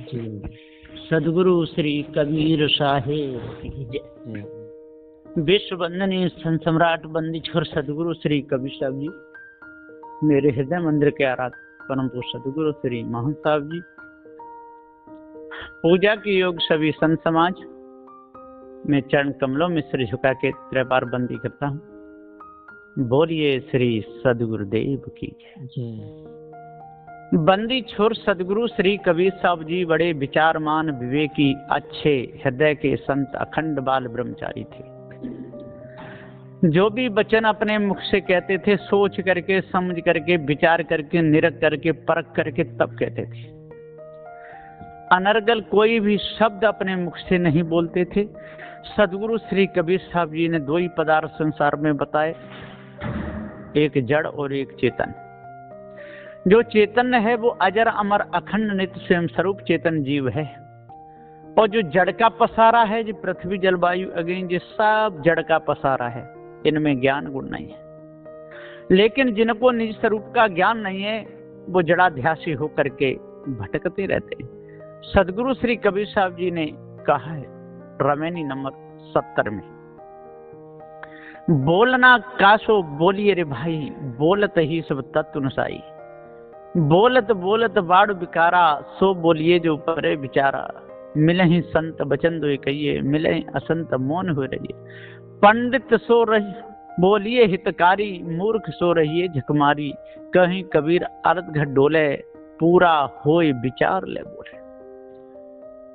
सदगुरु श्री कबीर साहेब की जय। विश्व वंदनीय संत सम्राट बंदी छोर सदगुरु श्री कबीर साहब जी, मेरे हृदय मंदिर के आराध्य परम पूज्य सदगुरु श्री महंत साहब जी, पूजा के योग सभी संत समाज में चरण कमलों में सिर झुका के त्रैबार बंदी करता हूँ। बोलिए श्री सदगुरुदेव की जय। बंदी छोर सदगुरु श्री कबीर साहब जी बड़े विचारमान, विवेकी, अच्छे हृदय के संत, अखंड बाल ब्रह्मचारी थे। जो भी वचन अपने मुख से कहते थे सोच करके, समझ करके, विचार करके, निरख करके, परख करके तब कहते थे। अनर्गल कोई भी शब्द अपने मुख से नहीं बोलते थे। सदगुरु श्री कबीर साहब जी ने दो ही पदार्थ संसार में बताए, एक जड़ और एक चेतन। जो चेतन है वो अजर अमर अखंड नित्य स्वयं स्वरूप चेतन जीव है, और जो जड़ का पसारा है, जो पृथ्वी जलवायु अग्नि, ये सब जड़ का पसारा है, इनमें ज्ञान गुण नहीं है। लेकिन जिनको निज स्वरूप का ज्ञान नहीं है वो जड़ाध्यासी होकर के भटकते रहते हैं। सदगुरु श्री कबीर साहब जी ने कहा है रमैनी नंबर 70 में, बोलना कासो बोलिए रे भाई, बोलत ही सब तत्व नसाई। बोलत बोलत बाड़ बिकारा, सो बोलिए जो परे बिचारा। मिले ही संत बचन दो कहिए, मिले असंत मौन हो रहिए। पंडित सो रही बोलिए हितकारी, मूर्ख सो रहिए झकमारी। कहीं कबीर अर्ध घट डोले, पूरा होए विचार ले बोले।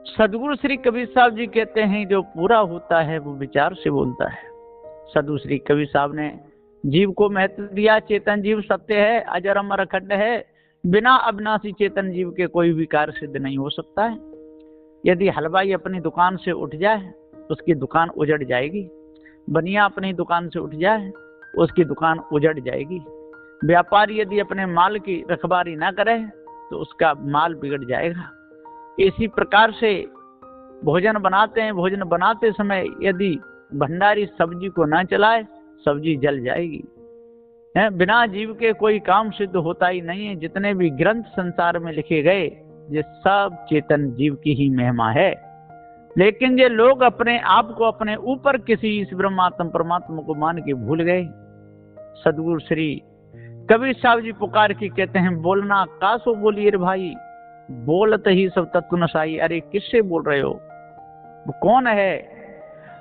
सदगुरु श्री कबीर साहब जी कहते हैं जो पूरा होता है वो विचार से बोलता है। सदगुरु श्री कबीर साहब ने जीव को महत्व दिया। चेतन जीव सत्य है, अजर अमर अखंड है। बिना अविनाशी चेतन जीव के कोई भी कार्य सिद्ध नहीं हो सकता है। यदि हलवाई अपनी दुकान से उठ जाए उसकी दुकान उजड़ जाएगी। बनिया अपनी दुकान से उठ जाए उसकी दुकान उजड़ जाएगी। व्यापारी यदि अपने माल की रखवारी ना करे तो उसका माल बिगड़ जाएगा। इसी प्रकार से भोजन बनाते हैं, भोजन बनाते समय यदि भंडारी सब्जी को ना चलाए सब्जी जल जाएगी। है, बिना जीव के कोई काम सिद्ध होता ही नहीं है। जितने भी ग्रंथ संसार में लिखे गए ये सब चेतन जीव की ही महिमा है। लेकिन ये लोग अपने आप को अपने ऊपर किसी इस ब्रह्मात्म परमात्मा को मान के भूल गए। सदगुरु श्री कबीर साहब जी पुकार के कहते हैं, बोलना कासो बोलिए रे भाई, बोलत ही सब तत्व नसाई। अरे किससे बोल रहे हो? वो कौन है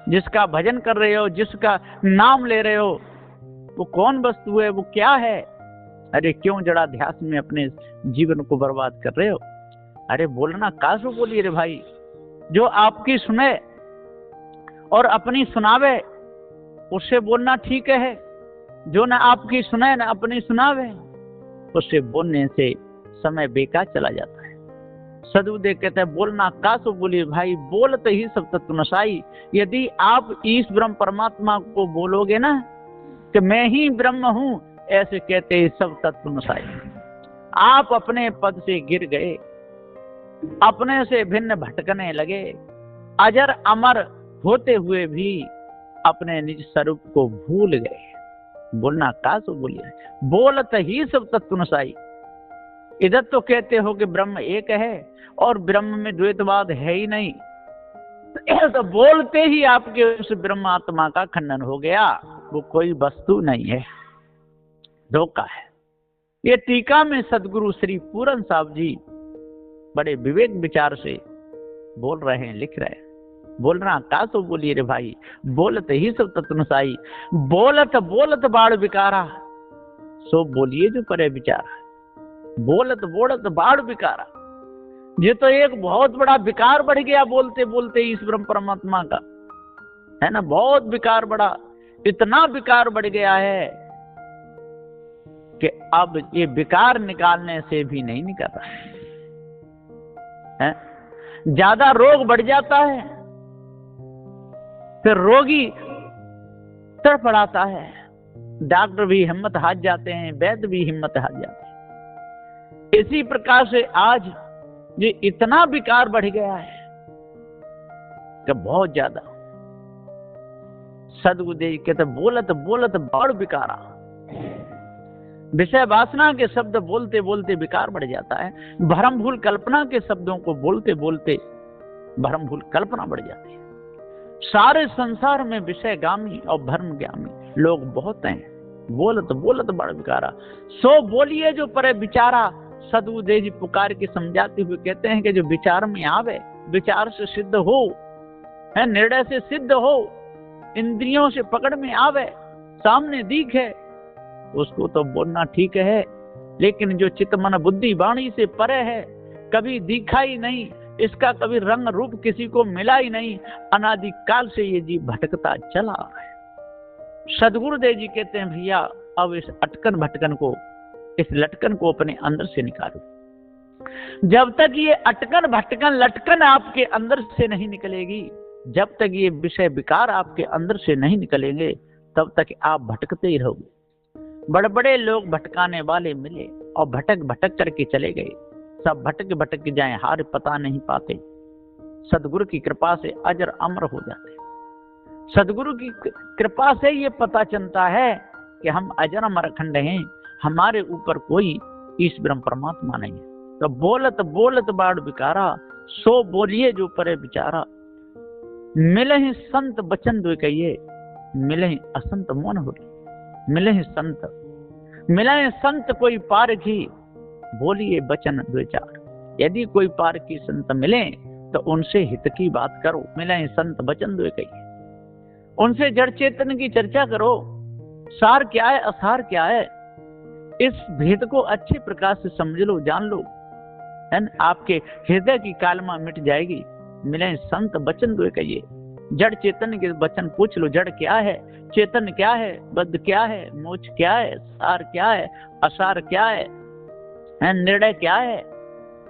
जिसका भजन कर रहे हो, जिसका नाम ले रहे हो? वो कौन वस्तु है, वो क्या है? अरे क्यों जड़ाध्यास में अपने जीवन को बर्बाद कर रहे हो? अरे बोलना कासो बोलिए रे भाई। जो आपकी सुने और अपनी सुनावे उससे बोलना ठीक है। जो ना आपकी सुने ना अपनी सुनावे उससे बोलने से समय बेकार चला जाता है। सदगुरुदेव कहते हैं बोलना कासो बोलिए भाई, बोलते ही सब तत्व नसाई। यदि आप इस ब्रह्म परमात्मा को बोलोगे ना कि मैं ही ब्रह्म हूं, ऐसे कहते ही सब तत्व नसाई। आप अपने पद से गिर गए, अपने से भिन्न भटकने लगे। अजर अमर होते हुए भी अपने निज स्वरूप को भूल गए। बोलना कासो बोलिए, बोलत ही सब तत्व नसाई। इधर तो कहते हो कि ब्रह्म एक है और ब्रह्म में द्वैतवाद है ही नहीं, तो बोलते ही आपके उस ब्रह्म आत्मा का खंडन हो गया। वो कोई वस्तु नहीं है, धोखा है। ये टीका में सदगुरु श्री पूरन साहब जी बड़े विवेक विचार से बोल रहे हैं, लिख रहे हैं। बोलना कासो बोलिए रे भाई, बोलत ही सब तत्व नसाई। बोलत बोलत बाड़ बिकारा, सो बोलिए जो परे विचारा। बोलत बोलत बाड़ बिकारा, ये तो एक बहुत बड़ा विकार बढ़ गया बोलते बोलते इस ब्रह्म परमात्मा का, है ना। बहुत विकार बढ़ा, इतना विकार बढ़ गया है कि अब ये विकार निकालने से भी नहीं निकल रहा है। ज्यादा रोग बढ़ जाता है, फिर रोगी तड़फड़ाता है। डॉक्टर भी हिम्मत हार जाते हैं, वैद्य भी हिम्मत हार जाते हैं। इसी प्रकार से आज ये इतना विकार बढ़ गया है कि बहुत ज्यादा। सदगुरुदेव कहते बोलत बोलत बाड़ बिकारा, विषय वासना के शब्द बोलते बोलते विकार बढ़ जाता है। भ्रम भूल कल्पना के शब्दों को बोलते बोलते भ्रम भूल कल्पना बढ़ जाती है। सारे संसार में विषयगामी और भ्रमगामी लोग बहुत हैं। बोलत बोलत बड़ विकारा, सो बोलिए जो परे विचारा। सदगुरुदेव जी पुकार के समझाते हुए कहते हैं कि जो विचार में आवे, विचार से सिद्ध हो, है निर्णय से सिद्ध हो, इंद्रियों से पकड़ में आवे, सामने दिखे, उसको तो बोलना ठीक है। लेकिन जो चित्त मन बुद्धि वाणी से परे है, कभी दिखा ही नहीं, इसका कभी रंग रूप किसी को मिला ही नहीं, अनादि काल से ये जीव भटकता चला आ रहा है। सदगुरुदेव जी कहते हैं भैया अब इस अटकन भटकन को, इस लटकन को अपने अंदर से निकालो। जब तक ये अटकन भटकन लटकन आपके अंदर से नहीं निकलेगी, जब तक ये विषय विकार आपके अंदर से नहीं निकलेंगे, तब तक आप भटकते ही रहोगे। बड़े बड़े लोग भटकाने वाले मिले और भटक भटक करके चले गए। सब भटक भटक जाए, हार पता नहीं पाते। सदगुरु की कृपा से अजर अमर हो जाते। सदगुरु की कृपा से ये पता चलता है कि हम अजर अमर अखंड हैं, हमारे ऊपर कोई ईश ब्रह्म परमात्मा नहीं है। तो बोलत बोलत बाड़ विकारा, सो बोलिए जो परे विचारा। मिले ही संत बचन दो कहिए, मिले ही असंत मौन हो। मिले ही संत, मिले ही संत कोई पारखी, बोलिए बचन दो चार। यदि कोई पारखी संत मिले तो उनसे हित की बात करो। मिले ही संत बचन दो कहिए, उनसे जड़ चेतन की चर्चा करो। सार क्या है, असार क्या है, इस भेद को अच्छे प्रकार से समझ लो, जान लो, है न? आपके हृदय की कालमा मिट जाएगी। मिले संत बचन दो कहिए, जड़ चेतन के वचन पूछ लो। जड़ क्या है, चेतन क्या है, बद्ध क्या है, मोक्ष क्या है, सार क्या है, असार क्या है, निर्णय क्या है,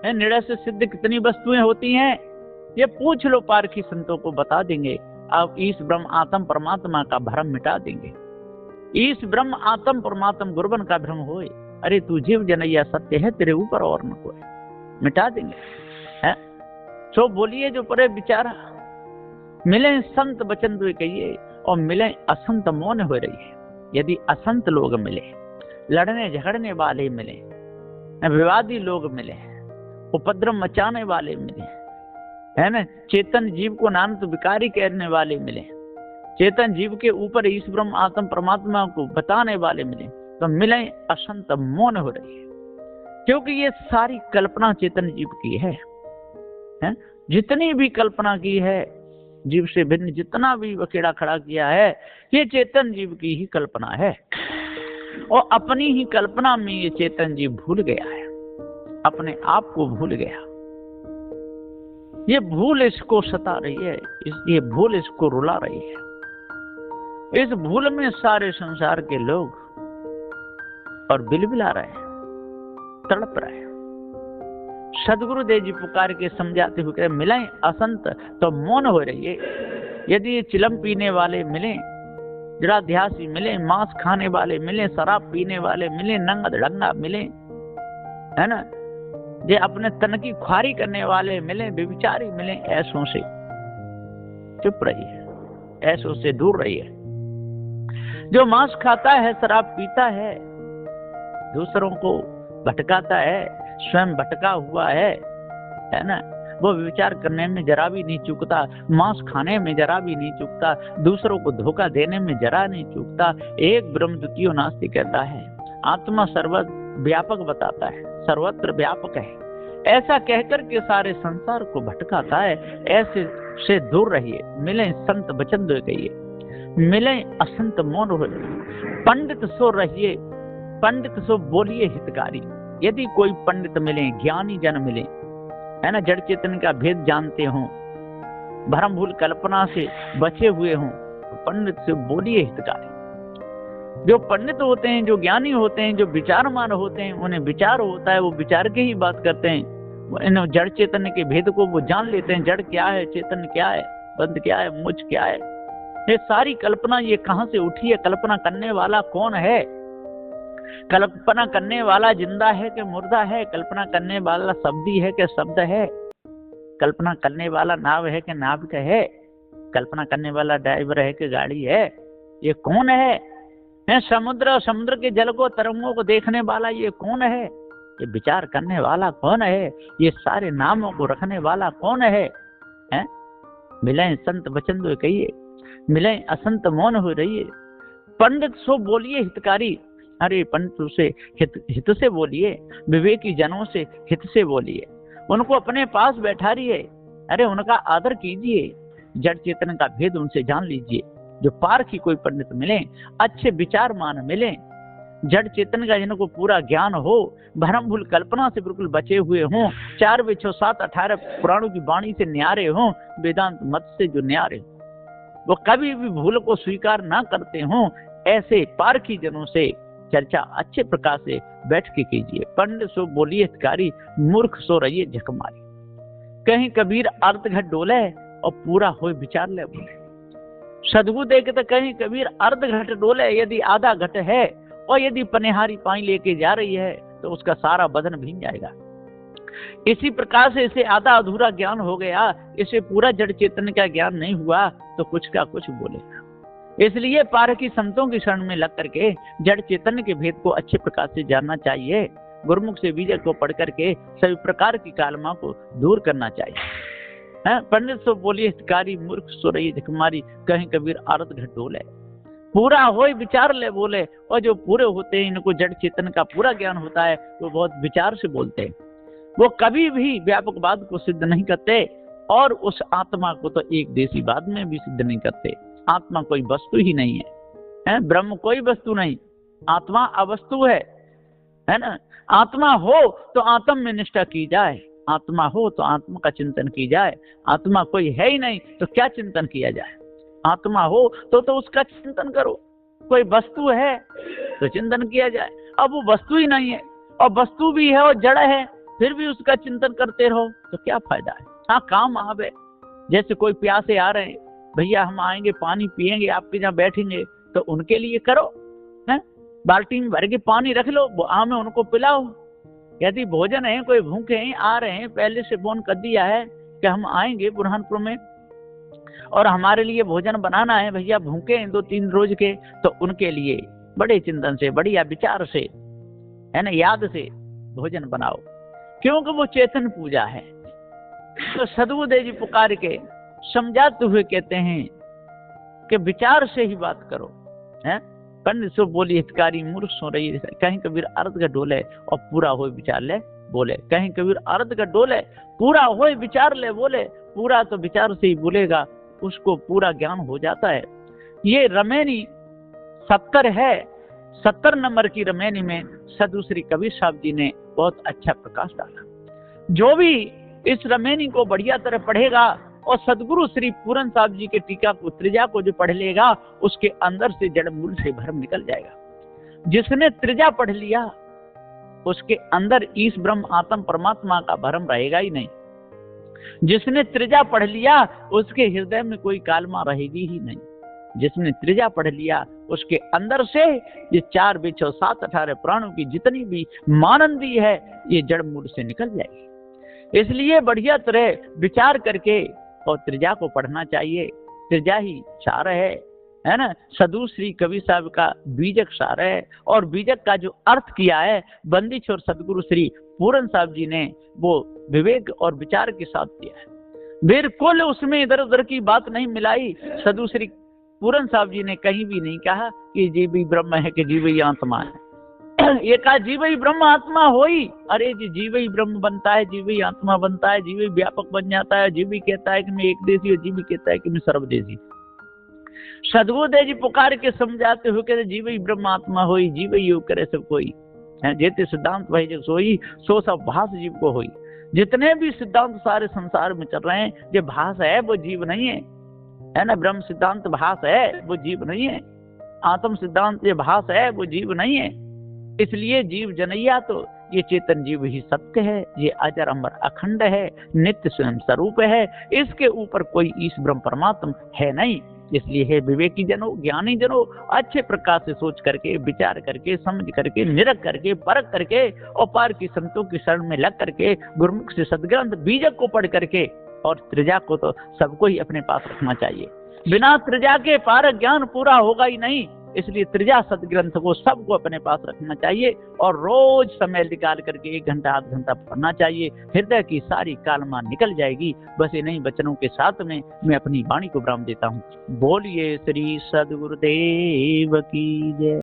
निर्णय से सिद्ध कितनी वस्तुएं होती हैं, ये पूछ लो। पारखी संतों को बता देंगे। आप ईश ब्रह्म आत्म परमात्मा का भ्रम मिटा देंगे। ईश ब्रह्म आत्म परमात्म गुरुवन का भ्रम होए, अरे तू जीव जनैया सत्य है, तेरे ऊपर और न कोई, मिटा देंगे। है सो बोलिए जो परे विचारा। मिले संत बचन दो कहिए और मिले असंत मौन हो रही है। यदि असंत लोग मिले, लड़ने झगड़ने वाले मिले, विवादी लोग मिले, उपद्रव मचाने वाले मिले, है ना, चेतन जीव को नानत विकारी कहने वाले मिले, चेतन जीव के ऊपर ईश ब्रह्म आत्म परमात्मा को बताने वाले मिले, तो मिले असंत मौन हो रही है। क्योंकि ये सारी कल्पना चेतन जीव की है। जितनी भी कल्पना की है, जीव से भिन्न जितना भी वकेड़ा खड़ा किया है, ये चेतन जीव की ही कल्पना है। और अपनी ही कल्पना में ये चेतन जीव भूल गया है, अपने आप को भूल गया। ये भूल इसको सता रही है, ये भूल इसको रुला रही है। इस भूल में सारे संसार के लोग और बिलबिला रहे हैं, तड़प रहे हैं। सदगुरुदेव जी पुकार के समझाते हुए मिले असंत तो मौन हो रही है। यदि ये चिलम पीने वाले मिले, जड़ाध्यासी मिले, मांस खाने वाले मिले, शराब पीने वाले मिले, नंगा धड़ंगा मिले, है ना, ये अपने तन की ख्वारी करने वाले मिले, व्यभिचारी मिले, ऐसों से चुप रहिए, ऐसों से दूर रहिए। जो मांस खाता है, शराब पीता है, दूसरों को भटकाता है, स्वयं भटका हुआ है ना, वो विचार करने में जरा भी नहीं चूकता, मांस खाने में जरा भी नहीं चूकता, दूसरों को धोखा देने में जरा नहीं चूकता। एक ब्रह्म द्वितीय नास्ति कहता है, आत्मा सर्वत्र व्यापक बताता है, सर्वत्र व्यापक है, ऐसा कहकर के सारे संसार को भटकाता है। ऐसे से दूर रहिए। मिले संत वचन दो कहिए, मिले असंत मौन हो। पंडित सो रहिए, पंडित सो बोलिए हितकारी। यदि कोई पंडित मिले, ज्ञानी जन मिले, है ना, जड़ चेतन का भेद जानते हों, भ्रम भूल कल्पना से बचे हुए हों, तो पंडित से बोलिए हितकारी। जो पंडित होते हैं, जो ज्ञानी होते हैं, जो विचारमान होते हैं, उन्हें विचार होता है, वो विचार के ही बात करते हैं। इन जड़ चेतन के भेद को वो जान लेते हैं। जड़ क्या है, चेतन क्या है, बंध क्या है, मुझ क्या है, ये सारी कल्पना ये कहां से उठी है, कल्पना करने वाला कौन है, कल्पना करने वाला जिंदा है कि मुर्दा है, कल्पना करने वाला शब्दी है कि शब्द है, कल्पना करने वाला नाव है कि नाविक है, कल्पना करने वाला ड्राइवर है कि गाड़ी है, ये कौन है? है समुद्र, समुद्र के जल को, तरंगों को देखने वाला ये कौन है? ये विचार करने वाला कौन है? ये सारे नामों को रखने वाला कौन है? हैं? मिले संत वचन दो कहिए, मिले असंत मौन हो रहिए। पंडित सो बोलिए हितकारी, अरे पंडित से हित से बोलिए, विवेकी जनों से हित से बोलिए, उनको अपने पास बैठा रहिए, अरे उनका आदर कीजिए, जड़ चेतन का भेद उनसे जान लीजिए। जो पार की कोई पंडित मिले, अच्छे विचार मान मिले, जड़ चेतन का जिनको पूरा ज्ञान हो, भ्रम भूल कल्पना से बिल्कुल बचे हुए हों, 4 वेद 6 7 18 पुराणों की वाणी से न्यारे हों, वेदांत मत से जो न्यारे हों, वो कभी भी भूल को स्वीकार ना करते हों, ऐसे पारखी जनों से चर्चा अच्छे प्रकार से बैठ के कीजिए। पंडित सो बोलिए हितकारी, मूर्ख सो रहिए झकमारी। कहीं कबीर अर्ध घट डोले और पूरा हो विचार ले बोले। सदगुरु देखे तो कहीं कबीर अर्ध घट डोले, यदि आधा घट है और यदि पनिहारी पानी लेके जा रही है तो उसका सारा बदन भीग जाएगा। इसी प्रकार से इसे आधा अधूरा ज्ञान हो गया, इसे पूरा जड़ चेतन का ज्ञान नहीं हुआ तो कुछ का कुछ बोलेगा। इसलिए पारखी संतों की शरण में लग करके जड़ चेतन के भेद को अच्छे प्रकार से जानना चाहिए। गुरुमुख से बीजक को पढ़ करके सभी प्रकार की कालमा को दूर करना चाहिए। पंडित सो बोलिए हितकारी, मूर्ख सो रही झकमारी, कहीं कबीर आरत घट डोले, पूरा हो विचार ले बोले। और जो पूरे होते हैं, इनको जड़ चेतन का पूरा ज्ञान होता है, वो बहुत विचार से बोलते हैं। वो कभी भी व्यापकवाद को सिद्ध नहीं करते और उस आत्मा को तो एक देशीवाद में भी सिद्ध नहीं करते। आत्मा कोई वस्तु ही नहीं है, ब्रह्म कोई वस्तु नहीं, आत्मा अवस्तु है ना। आत्मा हो तो आत्म में निष्ठा की जाए, आत्मा हो तो आत्मा का चिंतन की जाए। आत्मा कोई है ही नहीं तो क्या चिंतन किया जाए? आत्मा हो तो उसका चिंतन करो। कोई वस्तु है तो चिंतन किया जाए। अब वो वस्तु ही नहीं है और वस्तु भी है और जड़ है, फिर भी उसका चिंतन करते रहो तो क्या फायदा है? हाँ, काम आवे। जैसे कोई प्यासे आ रहे हैं, भैया हम आएंगे पानी पिएंगे, आपके यहाँ बैठेंगे, तो उनके लिए करो, है बाल्टी में भर के पानी रख लो, वो आम है उनको पिलाओ। यदि भोजन है, कोई भूखे हैं आ रहे हैं, पहले से फोन कर दिया है कि हम आएंगे बुरहानपुर में और हमारे लिए भोजन बनाना है, भैया भूखे हैं 2-3 रोज के, तो उनके लिए बड़े चिंतन से, बढ़िया विचार से, है ना, याद से भोजन बनाओ, क्योंकि वो चेतन पूजा है। तो सदगुरुदेव जी पुकार के समझाते हुए कहते हैं कि विचार से ही बात करो। है पंडित सो बोली हितकारी, मूर्ख सो रही, कहीं कबीर अर्ध का डोले और पूरा हो विचार ले बोले। कहीं कबीर अर्ध का डोले, पूरा हो विचार ले बोले। पूरा तो विचार से ही बोलेगा, उसको पूरा ज्ञान हो जाता है। ये रमेनी 70 है, 70 नंबर की रमेनी में सदगुरु श्री कबीर साहब जी ने बहुत अच्छा प्रकाश डाला। जो भी इस रमेनी को बढ़िया तरह पढ़ेगा और सदगुरु श्री पूरन साहब जी के टीका को, त्रिजा को जो पढ़ लेगा, उसके अंदर से जड़ मूल से भ्रम निकल जाएगा। जिसने त्रिजा पढ़ लिया उसके अंदर ईश ब्रह्म आत्म परमात्मा का भ्रम रहेगा ही नहीं। जिसने त्रिजा पढ़ लिया उसके हृदय में कोई कालमा रहेगी ही नहीं। जिसने त्रिजा पढ़ लिया उसके अंदर से ये 4 वेद 6 7 18 पुराणों की जितनी भी मानंदी है, ये जड़ मूल से निकल जाएगी। इसलिए बढ़िया तरह विचार करके और त्रिजा को पढ़ना चाहिए। त्रिजा ही सार है ना। सदगुरु श्री कबीर साहब का बीजक सार है और बीजक का जो अर्थ किया है बंदिश और सदगुरु श्री पूरन साहब जी ने वो विवेक और विचार के साथ दिया है। बिल्कुल उसमें इधर उधर की बात नहीं मिलाई। सदगुरु श्री पूरन साहब जी ने कहीं भी नहीं कहा कि जीव ही ब्रह्म है कि जीव ही आत्मा है। ये कहा जीव ही ब्रह्म आत्मा होई। अरे जी, जीव ही ब्रह्म बनता है, जीव ही आत्मा बनता है, जीव ही व्यापक बन जाता है। जीव ही कहता है कि मैं एक देशी और जीव ही कहता है कि मैं सर्वदेशी। सदगुरुदेव जी पुकार के समझाते हुए कहते जीव ही ब्रह्म आत्मा होई, जीव ही योग करे सब कोई है। जेते सिद्धांत भाई जो सोई सो सब भास जीव को होई। जितने भी सिद्धांत सारे संसार में चल रहे हैं, जो भास है वो जीव नहीं है ना। ब्रह्म सिद्धांत भास है वो जीव नहीं है। आत्म सिद्धांत ये भास है वो जीव नहीं है। इसलिए जीव जनैया तो ये चेतन जीव ही सत्य है। ये अजर अमर अखंड है, नित्य स्वयं स्वरूप है। इसके ऊपर कोई ईश ब्रह्म परमात्मा है नहीं। इसलिए है विवेकी जनों, ज्ञानी जनों, अच्छे प्रकार से सोच करके, विचार करके, समझ करके, निरख करके, परख करके और पार की संतों की शरण में लग करके, गुरुमुख से सदग्रंथ बीजक को पढ़ करके और त्रिजा को तो सबको ही अपने पास रखना चाहिए। बिना त्रिजा के पार ज्ञान पूरा होगा ही नहीं। इसलिए त्रिजा सदग्रंथ को सबको अपने पास रखना चाहिए और रोज समय निकाल करके 1 घंटा आध घंटा पढ़ना चाहिए। हृदय की सारी कालमा निकल जाएगी। बस इन्हीं वचनों के साथ में मैं अपनी वाणी को विराम देता हूँ। बोलिए श्री सदगुरुदेव की जय।